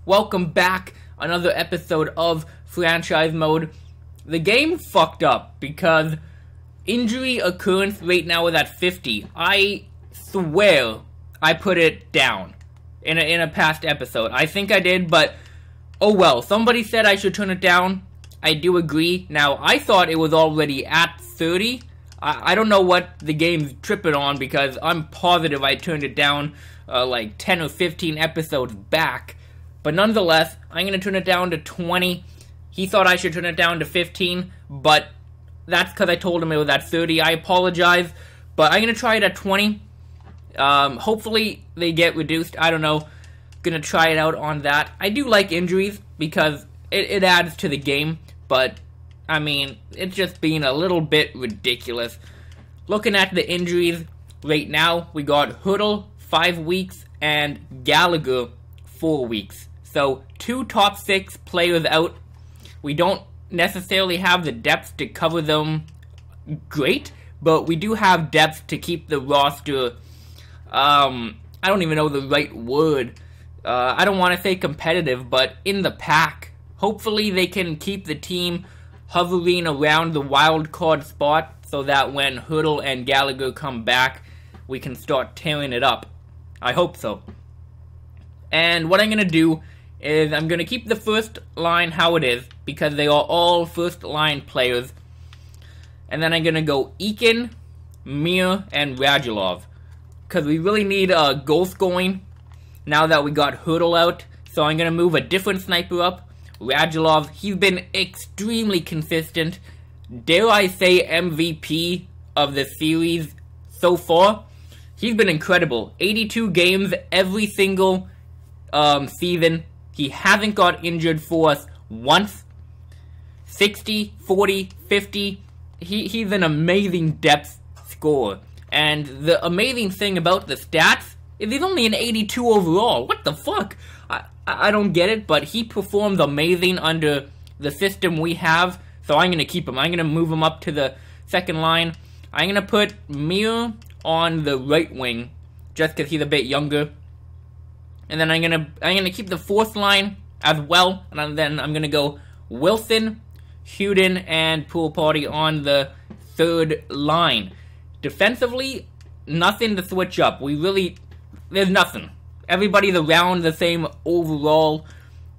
Welcome back. Another episode of Franchise Mode. The game fucked up because injury occurrence rate now is at 50. I swear I put it down in a past episode. I think I did, but oh well. Somebody said I should turn it down. I do agree. Now, I thought it was already at 30. I don't know what the game's tripping on because I'm positive I turned it down like 10 or 15 episodes back. But nonetheless, I'm going to turn it down to 20. He thought I should turn it down to 15, but that's because I told him it was at 30. I apologize, but I'm going to try it at 20. Hopefully they get reduced. I don't know. Going to try it out on that. I do like injuries because it adds to the game, but I mean, it's just being a little bit ridiculous. Looking at the injuries right now, we got Hurdle 5 weeks and Gallagher 4 weeks. So 2 top 6 players out. We don't necessarily have the depth to cover them great, but we do have depth to keep the roster, I don't even know the right word. I don't want to say competitive, but in the pack. Hopefully they can keep the team hovering around the wild card spot so that when Hurdle and Gallagher come back, we can start tearing it up. I hope so. And what I'm going to do is I'm going to keep the first line how it is because they are all first line players. And then I'm going to go Eakin, Mir, and Radulov. Because we really need goal scoring now that we got Hurdle out. So I'm going to move a different sniper up. Radulov, he's been extremely consistent. Dare I say MVP of the series so far? He's been incredible. 82 games every single season. He hasn't got injured for us once. 60, 40, 50. He's an amazing depth scorer. And the amazing thing about the stats is he's only an 82 overall. What the fuck? I don't get it, but he performs amazing under the system we have. So I'm going to keep him. I'm going to move him up to the second line. I'm going to put Mir on the right wing just because he's a bit younger. And then I'm gonna keep the fourth line as well, and then I'm gonna go Wilson, Huden, and Pool Party on the third line. Defensively, nothing to switch up. There's nothing. Everybody's around the same overall.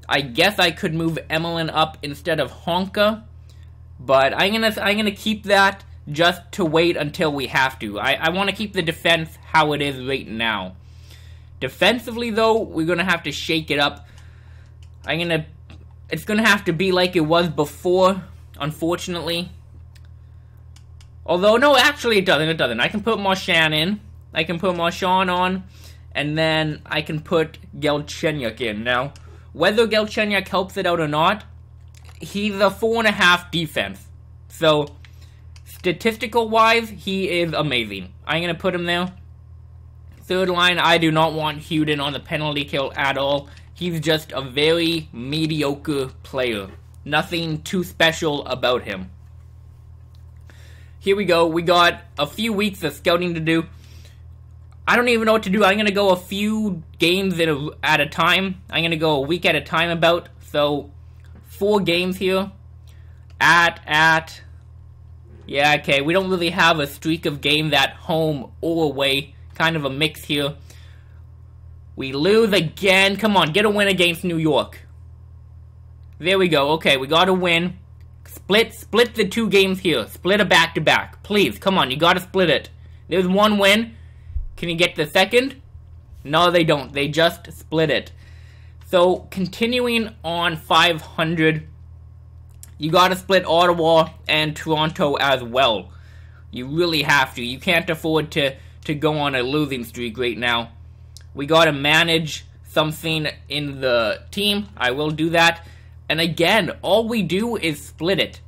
I guess I could move Emmeline up instead of Honka, but I'm gonna keep that just to wait until we have to. I want to keep the defense how it is right now. Defensively, though, we're going to have to shake it up. It's going to have to be like it was before, unfortunately. Although, no, actually it doesn't. I can put Marchand in. I can put Marchand on. And then I can put Galchenyuk in. Now, whether Galchenyuk helps it out or not, he's a 4.5 defense. So, statistical-wise, he is amazing. I'm going to put him there. Third line, I do not want Huden on the penalty kill at all. He's just a very mediocre player. Nothing too special about him. Here we go. We got a few weeks of scouting to do. I don't even know what to do. I'm going to go a few games at a time. I'm going to go a week at a time about. So, 4 games here. Yeah, okay. We don't really have a streak of games at home or away. Kind of a mix here. We lose again. Come on, get a win against New York. There we go. Okay, we got a win. Split the 2 games here. Split a back-to-back. Please, come on, you gotta split it. There's 1 win. Can you get the second? No, they don't. They just split it. So, continuing on 500, you gotta split Ottawa and Toronto as well. You really have to. You can't afford to go on a losing streak right now. We gotta manage something in the team. I will do that. And again, all we do is split it.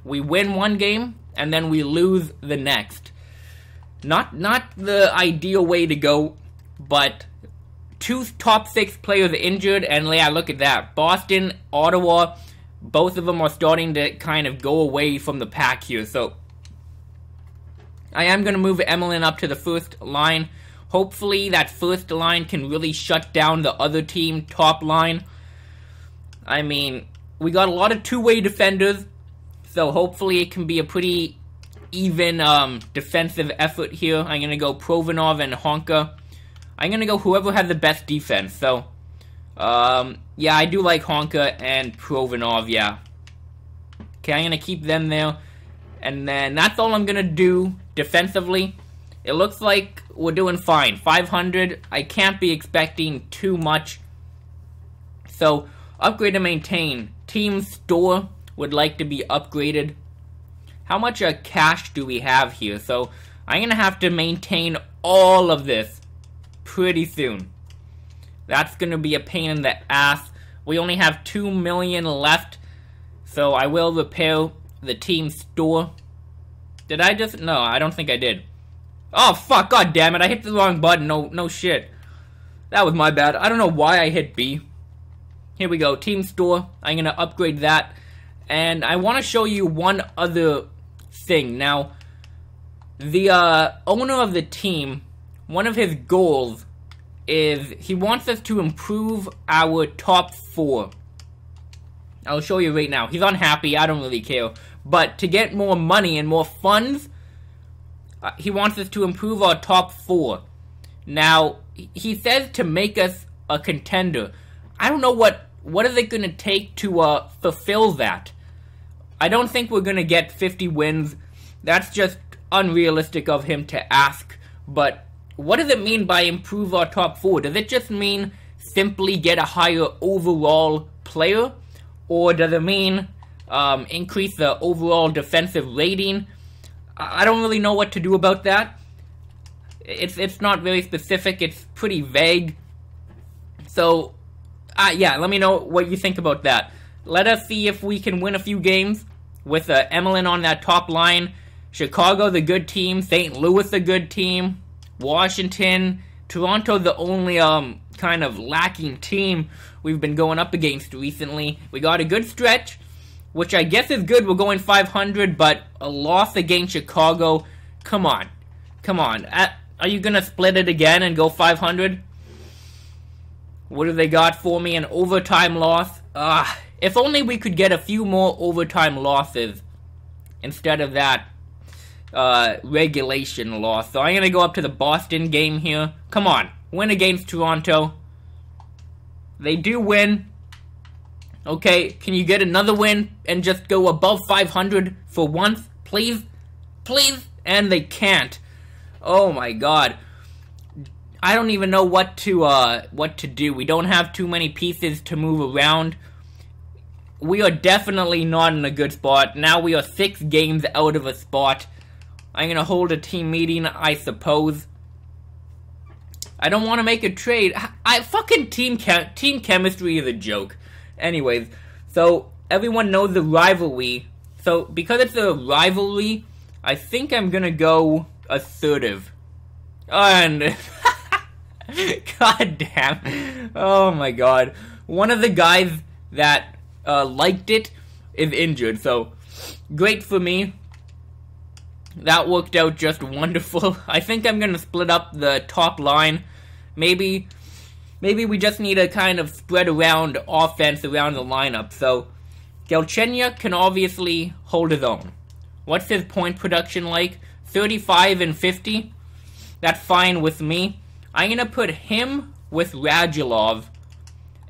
We win 1 game, and then we lose the next. Not the ideal way to go, but 2 top 6 players are injured, and yeah, look at that. Boston, Ottawa, both of them are starting to kind of go away from the pack here, so I am going to move Emmeline up to the first line. Hopefully that first line can really shut down the other team top line. I mean, we got a lot of two-way defenders, so hopefully it can be a pretty even defensive effort here. I'm going to go Provanov and Honka. I'm going to go whoever has the best defense. So, yeah, I do like Honka and Provanov, yeah. Okay, I'm going to keep them there. And then that's all I'm going to do defensively. It looks like we're doing fine. 500, I can't be expecting too much. So, upgrade and maintain. Team store would like to be upgraded. How much cash do we have here? So, I'm going to have to maintain all of this pretty soon. That's going to be a pain in the ass. We only have 2 million left. So, I will repair the team store. Did I just? No, I don't think I did. Oh, fuck, god damn it, I hit the wrong button, no shit. That was my bad, I don't know why I hit B. Here we go, team store, I'm gonna upgrade that. And I want to show you one other thing. Now, the owner of the team, one of his goals is he wants us to improve our top 4. I'll show you right now. He's unhappy, I don't really care. But to get more money and more funds, he wants us to improve our top 4. Now, he says to make us a contender. I don't know what is it going to take to fulfill that. I don't think we're going to get 50 wins. That's just unrealistic of him to ask. But what does it mean by improve our top 4? Does it just mean simply get a higher overall player? Or does it mean increase the overall defensive rating? I don't really know what to do about that. It's not very specific. It's pretty vague. So, yeah, let me know what you think about that. Let us see if we can win a few games with Emlyn on that top line. Chicago, the good team. St. Louis, the good team. Washington. Toronto, the only kind of lacking team we've been going up against recently. We got a good stretch, which I guess is good. We're going 500, but a loss against Chicago. Come on. Come on. Are you going to split it again and go 500? What do they got for me? An overtime loss? If only we could get a few more overtime losses instead of that regulation loss. So I'm going to go up to the Boston game here. Come on. Win against Toronto. They do win. Okay, can you get another win and just go above 500 for once? Please? Please? And they can't. Oh my god. I don't even know what to do. We don't have too many pieces to move around. We are definitely not in a good spot. Now we are 6 games out of a spot. I'm gonna hold a team meeting, I suppose. I don't want to make a trade. Fucking team chemistry is a joke. Anyways, so everyone knows the rivalry. So because it's a rivalry, I think I'm gonna go assertive. And god damn. Oh my god. One of the guys that liked it is injured, so great for me. That worked out just wonderful. I think I'm gonna split up the top line. Maybe we just need to kind of spread around offense around the lineup. So Galchenyuk can obviously hold his own. What's his point production like? 35 and 50. That's fine with me. I'm gonna put him with Radulov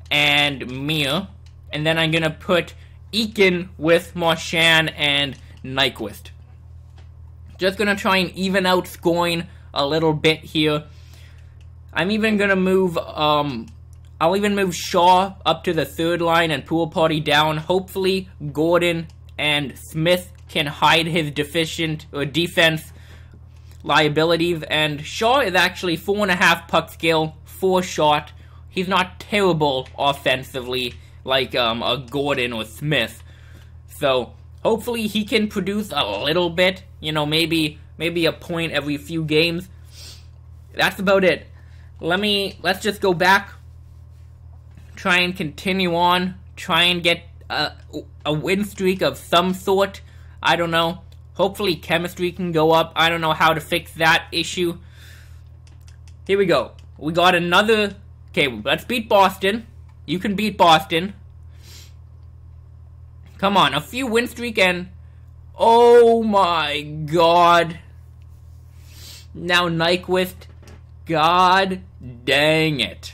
and Mir, and then I'm gonna put Eakin with Marchand and Nyquist. Just gonna try and even out scoring a little bit here. I'm even gonna move, I'll even move Shaw up to the 3rd line and Pool Party down. Hopefully, Gordon and Smith can hide his defense liabilities. And Shaw is actually 4.5 puck skill, 4 shot. He's not terrible offensively like a Gordon or Smith. So, hopefully he can produce a little bit. You know, maybe a point every few games. That's about it. Let's just go back. Try and continue on. Try and get a win streak of some sort. I don't know. Hopefully chemistry can go up. I don't know how to fix that issue. Here we go. We got another... Okay, let's beat Boston. You can beat Boston. Come on, a few win streak and... Oh my god. Now Nyquist. God dang it.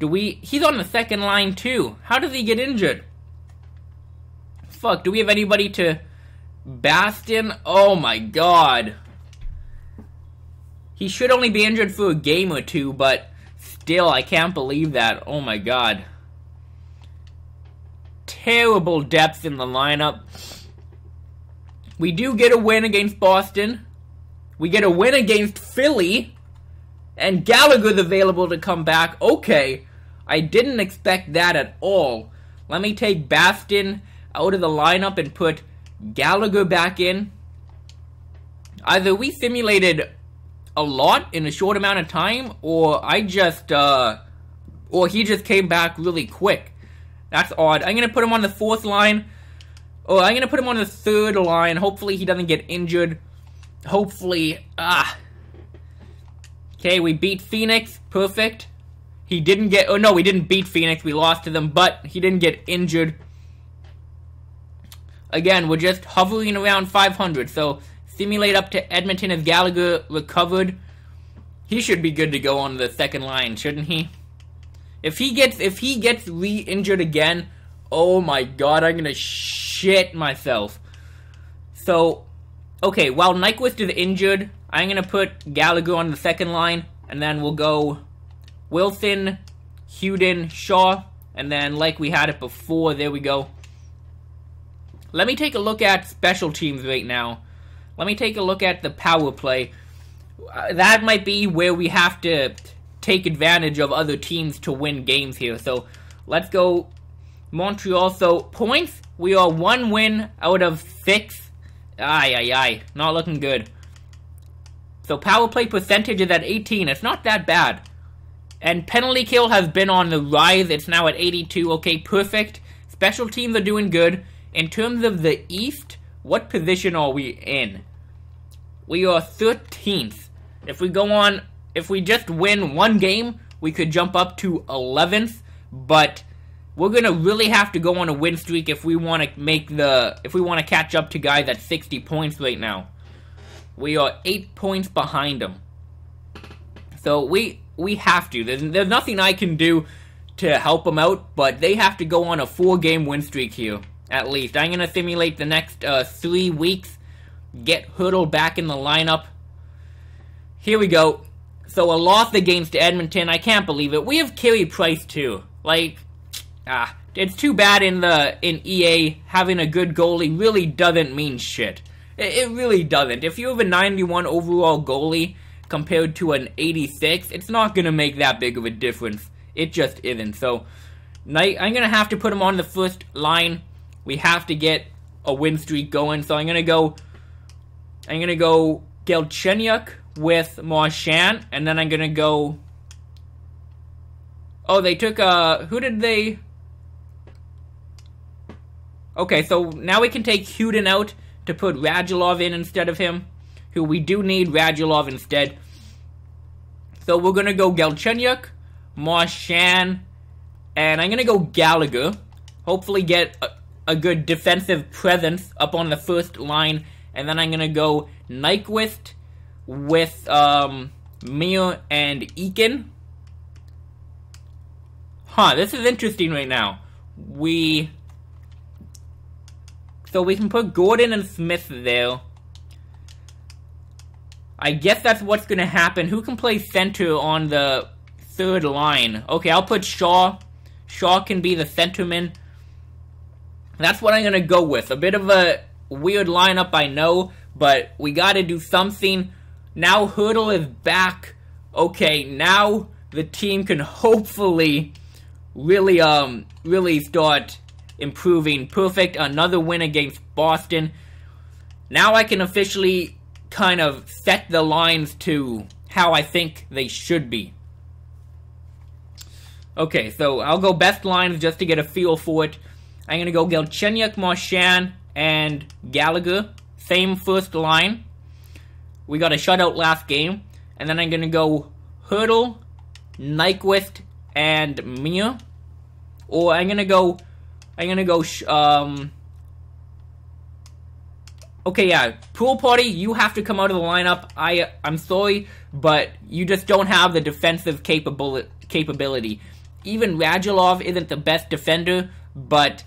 He's on the second line too. How does he get injured? Fuck, do we have anybody to Bastion? Oh my god. He should only be injured for a game or two, but still, I can't believe that. Oh my god. Terrible depth in the lineup. We do get a win against Boston. We get a win against Philly. And Gallagher's available to come back. Okay. I didn't expect that at all. Let me take Bastion out of the lineup and put Gallagher back in. Either we simulated a lot in a short amount of time, or he just came back really quick. That's odd. I'm going to put him on the fourth line. Oh, I'm going to put him on the third line. Hopefully he doesn't get injured. Hopefully. Okay, we beat Phoenix. Perfect. He didn't get... Oh, no, we didn't beat Phoenix. We lost to them, but he didn't get injured. Again, we're just hovering around 500, so simulate up to Edmonton as Gallagher recovered. He should be good to go on the second line, shouldn't he? If he gets re-injured again, oh my god, I'm gonna shit myself. So, okay, while Nyquist is injured, I'm gonna put Gallagher on the second line, and then we'll go Wilson, Huden, Shaw, and then like we had it before, there we go. Let me take a look at special teams right now. Let me take a look at the power play. That might be where we have to take advantage of other teams to win games here. So, let's go Montreal. So, points, we are 1 win out of 6. Not looking good. So, power play percentage is at 18. It's not that bad. And penalty kill has been on the rise. It's now at 82. Okay, perfect. Special teams are doing good. In terms of the East, what position are we in? We are 13th. If we just win one game, we could jump up to 11th, but we're gonna really have to go on a win streak if we want to catch up to guys at 60 points right now. We are 8 points behind them. So we have to. There's nothing I can do to help them out, but they have to go on a 4-game win streak here. At least. I'm going to simulate the next 3 weeks. Get Hurdle back in the lineup. Here we go. So a loss against Edmonton. I can't believe it. We have Carey Price too. Like, it's too bad in EA having a good goalie really doesn't mean shit. It really doesn't. If you have a 91 overall goalie compared to an 86, it's not going to make that big of a difference. It just isn't. So, I'm going to have to put him on the first line. We have to get a win streak going, so I'm gonna go Galchenyuk with Marchand, and then I'm gonna go... Oh, they took, who did they... Okay, so now we can take Huden out to put Radulov in instead of him, who we do need Radulov instead. So we're gonna go Galchenyuk, Marchand, and I'm gonna go Gallagher. Hopefully get a good defensive presence up on the first line, and then I'm gonna go Nyquist with Mir and Eakin. This is interesting right now. So we can put Gordon and Smith there. I guess that's what's gonna happen. Who can play center on the third line? Okay, I'll put Shaw. Shaw can be the centerman. That's what I'm going to go with. A bit of a weird lineup, I know, but we got to do something. Now Hurdle is back. Okay, now the team can hopefully really start improving. Perfect. Another win against Boston. Now I can officially kind of set the lines to how I think they should be. Okay, so I'll go best lines just to get a feel for it. I'm going to go Galchenyuk, Marchand, and Gallagher. Same first line. We got a shutout last game. And then I'm going to go Hurdle, Nyquist, and Mir. Or I'm going to go I'm gonna go, okay, yeah, Pool Party, you have to come out of the lineup. I'm sorry, but you just don't have the defensive capability. Even Radulov isn't the best defender, but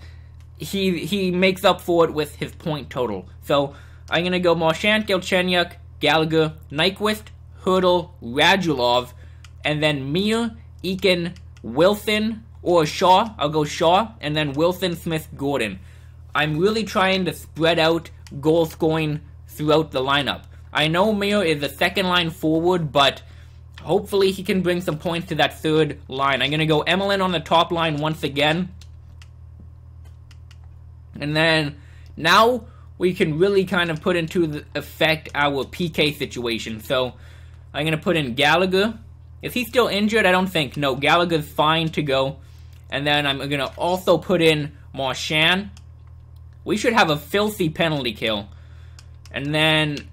he makes up for it with his point total. So, I'm gonna go Marchand, Galchenyuk, Gallagher, Nyquist, Hurdle, Radulov, and then Mir, Eakin, Wilson, or Shaw. I'll go Shaw, and then Wilson, Smith, Gordon. I'm really trying to spread out goal scoring throughout the lineup. I know Mir is a second line forward, but hopefully he can bring some points to that third line. I'm going to go Emelin on the top line once again. And then now we can really kind of put into effect our PK situation. So I'm going to put in Gallagher. Is he still injured? I don't think. No, Gallagher's fine to go. And then I'm going to also put in Marchand. We should have a filthy penalty kill. And then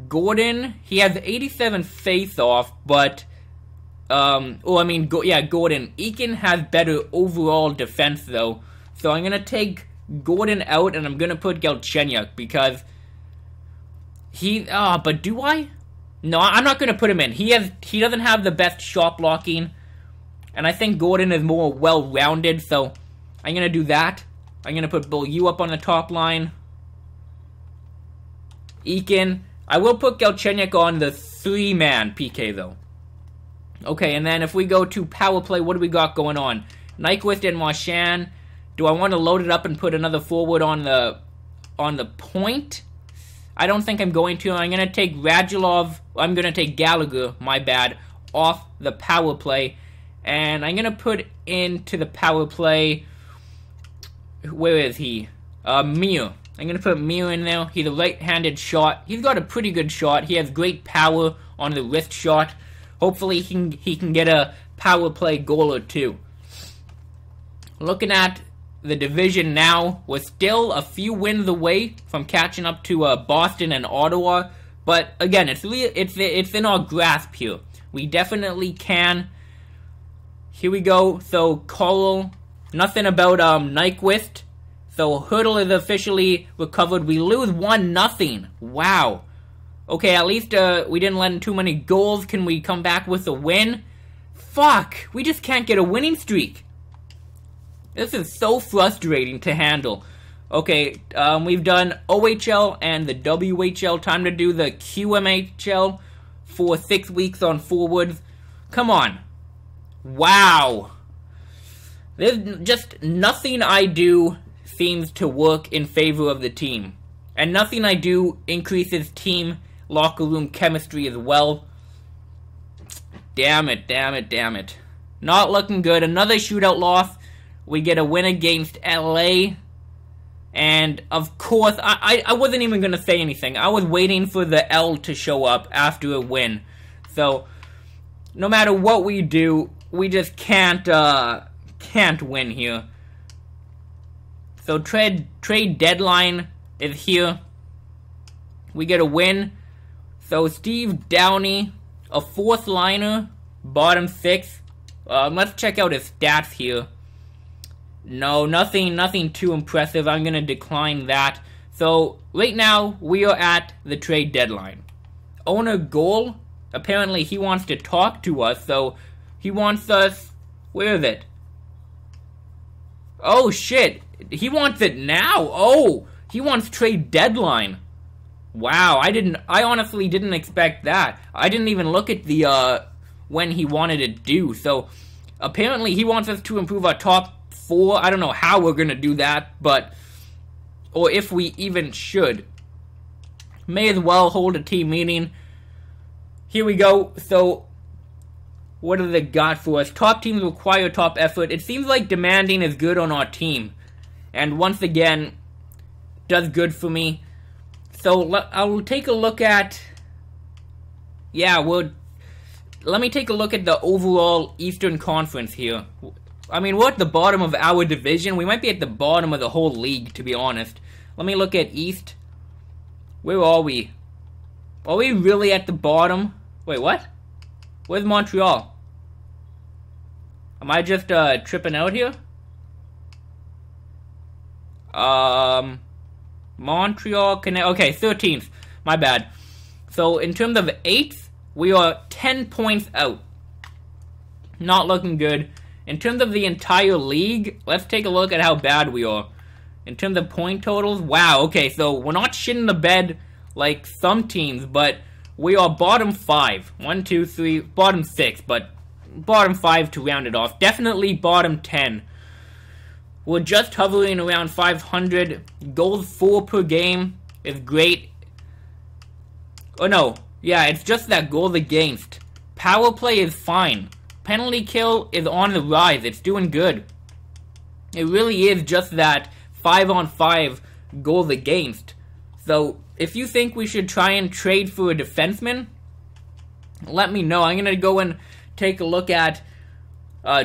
Gordon, he has 87 face-off, but Gordon. Eakin has better overall defense, though. So I'm going to take Gordon out, and I'm going to put Galchenyuk, because but do I? No, I'm not going to put him in. He doesn't have the best shot blocking, and I think Gordon is more well-rounded, so I'm going to do that. I'm going to put Bill U up on the top line. Eakin. I will put Galchenyuk on the 3-man PK, though. Okay, and then if we go to power play, what do we got going on? Nyquist and Marchand. Do I want to load it up and put another forward on the point? I don't think I'm going to. I'm going to take Radulov. I'm going to take Gallagher, my bad, off the power play. And I'm going to put into the power play... Where is he? Mir. I'm going to put Mir in there. He's a right-handed shot. He's got a pretty good shot. He has great power on the wrist shot. Hopefully he can get a power play goal or two. Looking at the division now, we're still a few wins away from catching up to Boston and Ottawa. But again, it's in our grasp here. We definitely can. Here we go. So Coral, nothing about Nyquist. So Hurdle is officially recovered. We lose 1-0. Wow. Okay, at least we didn't let in too many goals. Can we come back with a win? Fuck, we just can't get a winning streak. This is so frustrating to handle. Okay, we've done OHL and the WHL. Time to do the QMHL for 6 weeks on forwards. Come on. Wow. There's just nothing I do seems to work in favor of the team. And nothing I do increases team locker room chemistry as well. Damn it, damn it, damn it. Not looking good. Another shootout loss. We get a win against LA. And, of course, I wasn't even going to say anything. I was waiting for the L to show up after a win. So, no matter what we do, we just can't win here. So, trade deadline is here. We get a win. So, Steve Downey, a fourth liner, bottom six. Let's check out his stats here. No, nothing too impressive. I'm going to decline that. So, right now, we are at the trade deadline. Owner Goal, apparently he wants to talk to us, so he wants us... Where is it? Oh, shit. He wants it now. Oh, he wants trade deadline. Wow, I honestly didn't expect that. I didn't even look at the, when he wanted it due. So, apparently he wants us to improve our top 4. I don't know how we're gonna do that, but, or if we even should. May as well hold a team meeting. Here we go. So, what do they got for us? Top teams require top effort. It seems like demanding is good on our team. And once again, does good for me. So, I'll take a look at... Yeah, let me take a look at the overall Eastern Conference here. I mean, we're at the bottom of our division. We might be at the bottom of the whole league, to be honest. Let me look at East. Where are we? Are we really at the bottom? Wait, what? Where's Montreal? Am I just tripping out here? Montreal Canadiens. Okay, 13th. My bad. So in terms of 8th, we are 10 points out. Not looking good. In terms of the entire league, let's take a look at how bad we are. In terms of point totals, wow, okay, so we're not shitting the bed like some teams, but we are bottom 5. 1, 2, 3, bottom 6, but bottom 5 to round it off. Definitely bottom 10. We're just hovering around 500. Goals for per game is great. Oh no, yeah, it's just that goals against. Power play is fine. Penalty kill is on the rise. It's doing good. It really is just that 5-on-5 goals against. So, if you think we should try and trade for a defenseman, let me know. I'm going to go and take a look at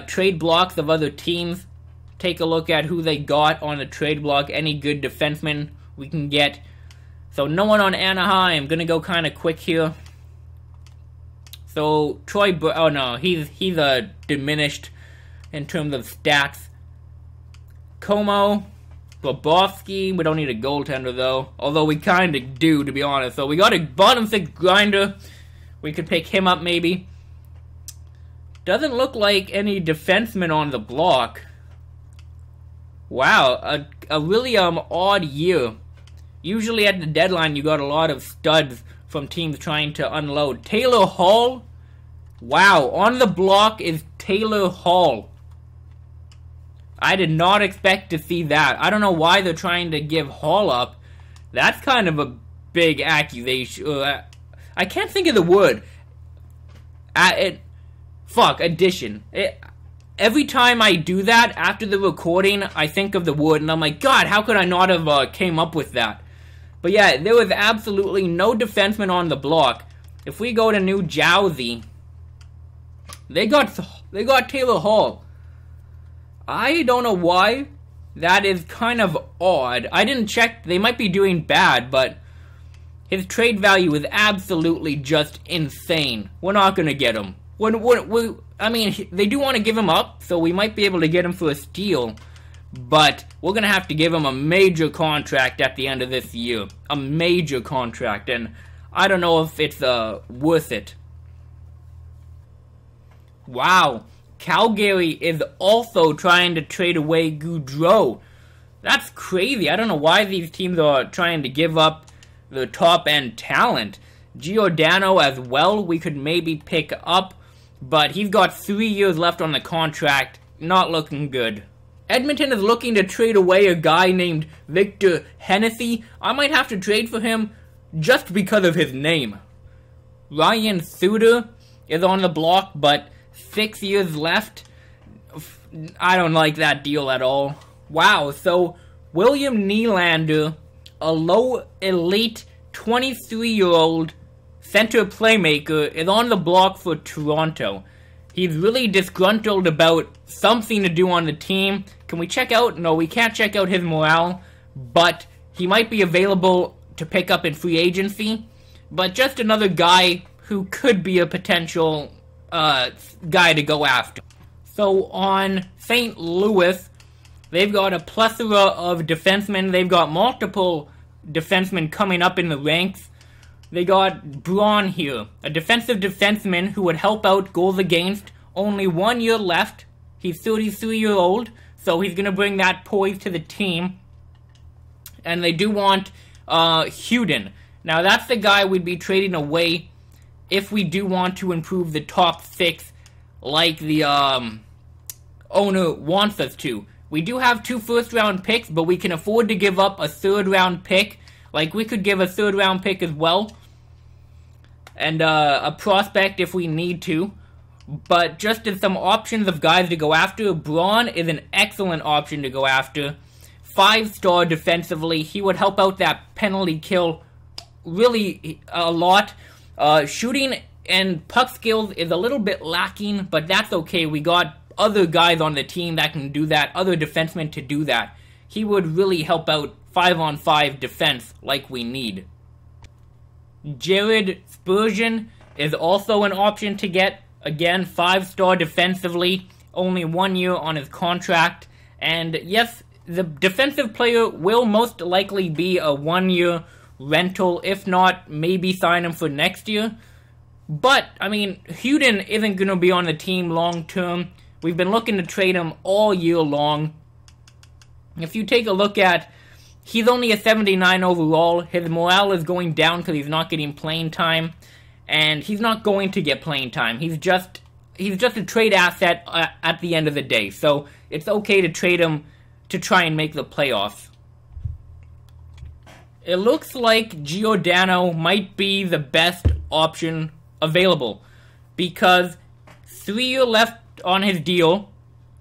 trade blocks of other teams. Take a look at who they got on the trade block. Any good defenseman we can get. So, no one on Anaheim. Going to go kind of quick here. So, oh no, he's diminished in terms of stats. Como, Bobovsky, we don't need a goaltender though. Although we kind of do, to be honest. So we got a bottom 6 grinder. We could pick him up maybe. Doesn't look like any defenseman on the block. Wow, a really odd year. Usually at the deadline you got a lot of studs from teams trying to unload. Taylor Hall? Wow, on the block is Taylor Hall. I did not expect to see that. I don't know why they're trying to give Hall up. That's kind of a big accusation. I can't think of the word. Addition. Every time I do that, after the recording, I think of the word, and I'm like, God, how could I not have came up with that? But yeah, there was absolutely no defenseman on the block. If we go to New Jersey, they got Taylor Hall. I don't know why. That is kind of odd. I didn't check. They might be doing bad, but his trade value is absolutely just insane. We're not going to get him. I mean, they do want to give him up, so we might be able to get him for a steal. But we're going to have to give him a major contract at the end of this year. A major contract, and I don't know if it's worth it. Wow. Calgary is also trying to trade away Gaudreau. That's crazy. I don't know why these teams are trying to give up the top-end talent. Giordano as well, we could maybe pick up, but he's got 3 years left on the contract. Not looking good. Edmonton is looking to trade away a guy named Victor Hennessy. I might have to trade for him just because of his name. Ryan Suter is on the block, but 6 years left. I don't like that deal at all. Wow, so William Nylander, a low elite 23-year-old center playmaker, is on the block for Toronto. He's really disgruntled about something to do on the team. Can we check out? No, we can't check out his morale, but he might be available to pick up in free agency. But just another guy who could be a potential guy to go after. So on St. Louis, they've got a plethora of defensemen. They've got multiple defensemen coming up in the ranks. They got Braun here, a defensive defenseman who would help out goals against. Only 1 year left. He's 33-year-old, so he's going to bring that poise to the team. And they do want Huden. Now, that's the guy we'd be trading away if we do want to improve the top 6 like the owner wants us to. We do have 2 first-round picks, but we can afford to give up a third-round pick. Like, we could give a third-round pick as well. And a prospect if we need to. But just as some options of guys to go after, Braun is an excellent option to go after. 5-star defensively. He would help out that penalty kill really a lot. Shooting and puck skills is a little bit lacking, but that's okay. We got other guys on the team that can do that, other defensemen to do that. He would really help out 5-on-5 defense like we need. Jared Spurgeon is also an option to get. Again, 5-star defensively, only 1 year on his contract. And yes, the defensive player will most likely be a 1-year rental, if not, maybe sign him for next year. But, I mean, Huden isn't going to be on the team long term. We've been looking to trade him all year long. If you take a look at, he's only a 79 overall. His morale is going down because he's not getting playing time. And he's not going to get playing time. He's just a trade asset at the end of the day. So, it's okay to trade him to try and make the playoffs. It looks like Giordano might be the best option available, because 3 years left on his deal.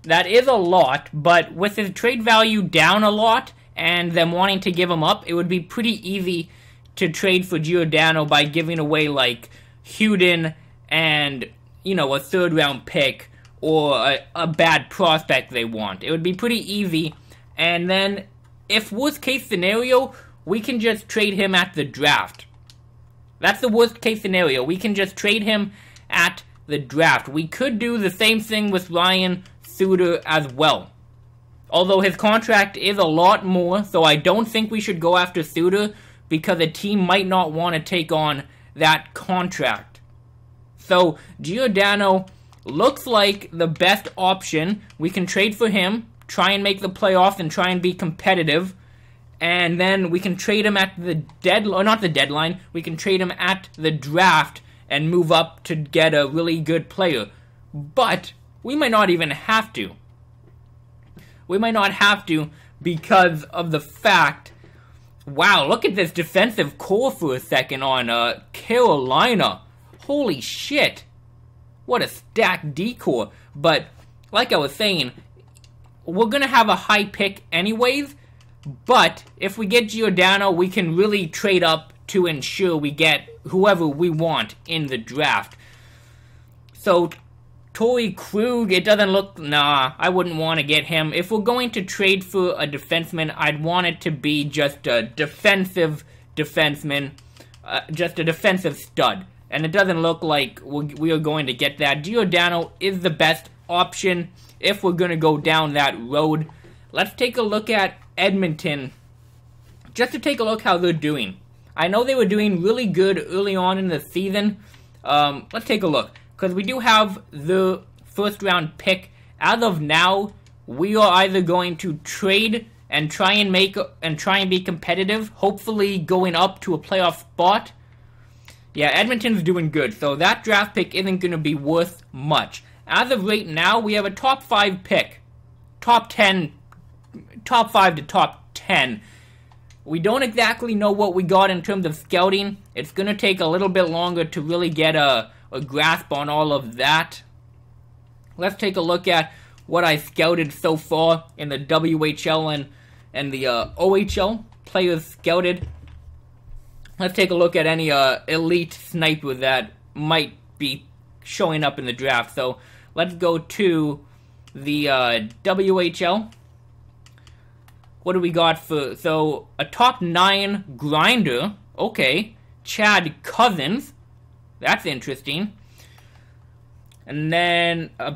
That is a lot, but with his trade value down a lot and them wanting to give him up, it would be pretty easy to trade for Giordano by giving away like Huden and, you know, a 3rd round pick or a bad prospect they want. It would be pretty easy, and then if worst case scenario, we can just trade him at the draft. That's the worst case scenario. We can just trade him at the draft. We could do the same thing with Ryan Suter as well. Although his contract is a lot more, so I don't think we should go after Suter because a team might not want to take on that contract. So Giordano looks like the best option. We can trade for him, try and make the playoffs and try and be competitive. And then we can trade him at the deadline, not the deadline, we can trade him at the draft and move up to get a really good player. But we might not even have to. We might not have to because of the fact, wow, look at this defensive core for a second on Carolina. Holy shit. What a stacked D-core. But like I was saying, we're going to have a high pick anyways. But if we get Giordano, we can really trade up to ensure we get whoever we want in the draft. So, Torrey Krug, it doesn't look... Nah, I wouldn't want to get him. If we're going to trade for a defenseman, I'd want it to be just a defensive defenseman. Just a defensive stud. And it doesn't look like we are going to get that. Giordano is the best option if we're going to go down that road. Let's take a look at Edmonton, just to take a look how they're doing. I know they were doing really good early on in the season. Let's take a look, because we do have the 1st round pick. As of now, we are either going to trade and try and be competitive, hopefully going up to a playoff spot. Yeah, Edmonton's doing good, so that draft pick isn't going to be worth much. As of right now, we have a top 5 pick. Top 5 to top 10. We don't exactly know what we got in terms of scouting. It's going to take a little bit longer to really get a grasp on all of that. Let's take a look at what I scouted so far in the WHL and the OHL. Players scouted. Let's take a look at any elite sniper that might be showing up in the draft. So let's go to the WHL. What do we got for... So, a top 9 grinder. Okay. Chad Cousins. That's interesting. And then a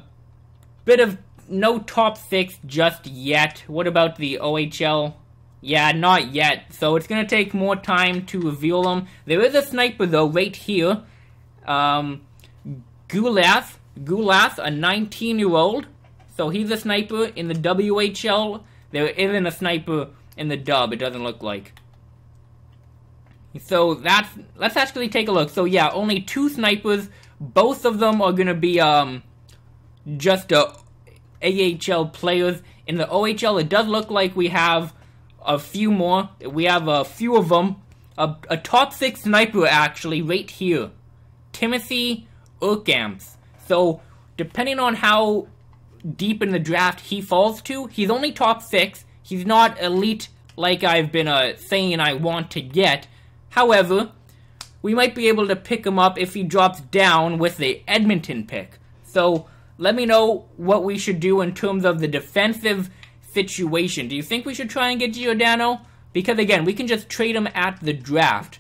bit of no top 6 just yet. What about the OHL? Yeah, not yet. So, it's going to take more time to reveal them. There is a sniper, though, right here. Gulath, a 19-year-old. So, he's a sniper in the WHL. There isn't a sniper in the dub, it doesn't look like. So let's actually take a look. So yeah, only 2 snipers. Both of them are going to be just AHL players. In the OHL, it does look like we have a few more. We have a few of them. A top 6 sniper, actually, right here. Timothy Urkamps. So, depending on how deep in the draft he falls to, he's only top 6. He's not elite like I've been saying I want to get. However, we might be able to pick him up if he drops down with the Edmonton pick. So, let me know what we should do in terms of the defensive situation. Do you think we should try and get Giordano? Because again, we can just trade him at the draft.